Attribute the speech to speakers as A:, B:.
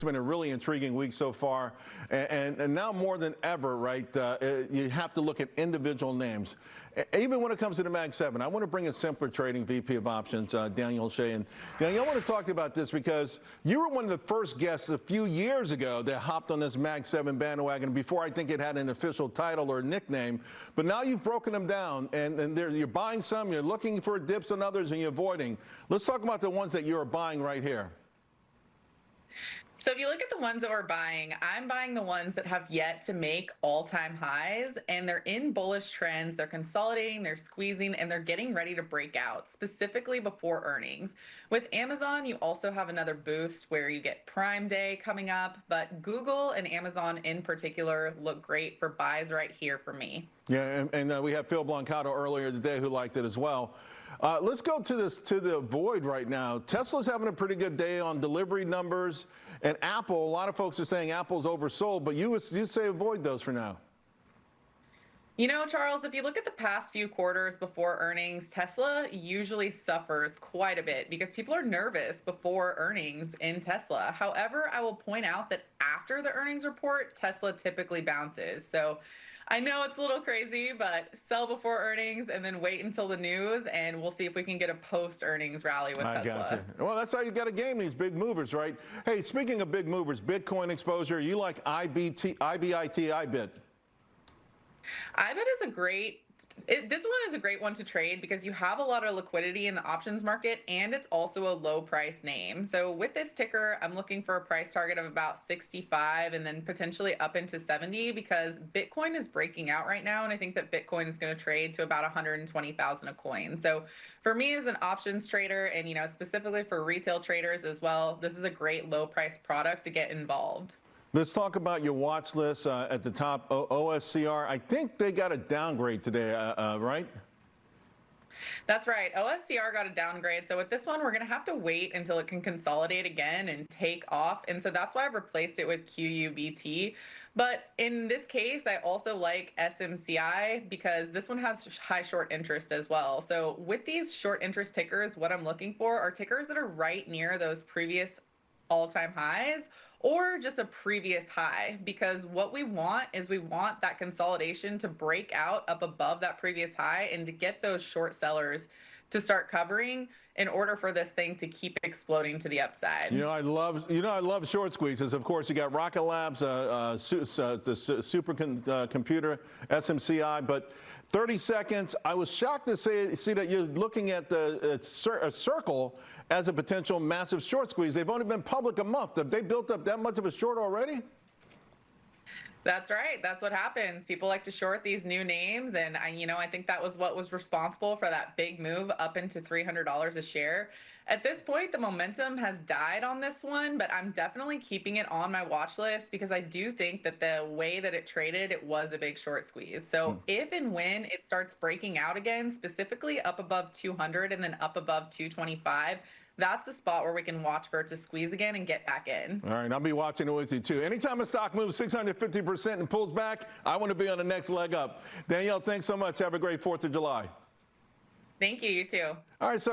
A: It's been a really intriguing week so far, and now more than ever, right, you have to look at individual names. Even when it comes to the Mag 7, I want to bring in Simpler Trading VP of Options, Danielle Shay. And Danielle, I want to talk about this because you were one of the first guests a few years ago that hopped on this Mag 7 bandwagon before I think it had an official title or nickname. But now you've broken them down, and you're buying some, you're looking for dips on others, and you're avoiding. Let's talk about the ones that you're buying right here.
B: So if you look at the ones that we're buying, I'm buying the ones that have yet to make all-time highs, and they're in bullish trends. They're consolidating, they're squeezing, and they're getting ready to break out, specifically before earnings. With Amazon, you also have another boost where you get Prime Day coming up, but Google and Amazon in particular look great for buys right here for me.
A: Yeah, and we had Phil Blancato earlier today who liked it as well. Let's go to the void right now. Tesla's having a pretty good day on delivery numbers, and Apple, a lot of folks are saying Apple's oversold, but you say avoid those for now.
B: You know, Charles, if you look at the past few quarters before earnings, Tesla usually suffers quite a bit because people are nervous before earnings in Tesla. However, I will point out that after the earnings report, Tesla typically bounces. So I know it's a little crazy, but sell before earnings and then wait until the news, and we'll see if we can get a post-earnings rally with Tesla.
A: Gotcha. Well, that's how you got to game these big movers, right? Hey, speaking of big movers, Bitcoin exposure, you like IBIT? IBIT
B: is a great this one is a great one to trade because you have a lot of liquidity in the options market, and it's also a low price name. So with this ticker, I'm looking for a price target of about 65 and then potentially up into 70 because Bitcoin is breaking out right now. And I think that Bitcoin is going to trade to about 120,000 a coin. So for me as an options trader, and specifically for retail traders as well, this is a great low price product to get involved.
A: Let's talk about your watch list at the top. OSCR, I think they got a downgrade today, right?
B: That's right. OSCR got a downgrade. So with this one, we're going to have to wait until it can consolidate again and take off. And so that's why I've replaced it with QUBT. But in this case, I also like SMCI because this one has high short interest as well. So with these short interest tickers, what I'm looking for are tickers that are right near those previous all-time highs or just a previous high, because what we want is we want that consolidation to break out up above that previous high and to get those short sellers to start covering in order for this thing to keep exploding to the upside.
A: I love short squeezes. Of course, you got Rocket Labs, the supercomputer, SMCI, but 30 seconds. I was shocked to see that you're looking at a circle as a potential massive short squeeze. They've only been public a month. Have they built up that much of a short already?
B: That's right. That's what happens. People like to short these new names. And I think that was what was responsible for that big move up into $300 a share. At this point, the momentum has died on this one, but I'm definitely keeping it on my watch list because I do think that the way that it traded, it was a big short squeeze. So if and when it starts breaking out again, specifically up above 200 and then up above 225, that's the spot where we can watch for it to squeeze again and get back in.
A: All right, I'll be watching it with you too. Anytime a stock moves 650% and pulls back, I want to be on the next leg up. Danielle, thanks so much. Have a great 4th of July.
B: Thank you. You too.
A: All right, so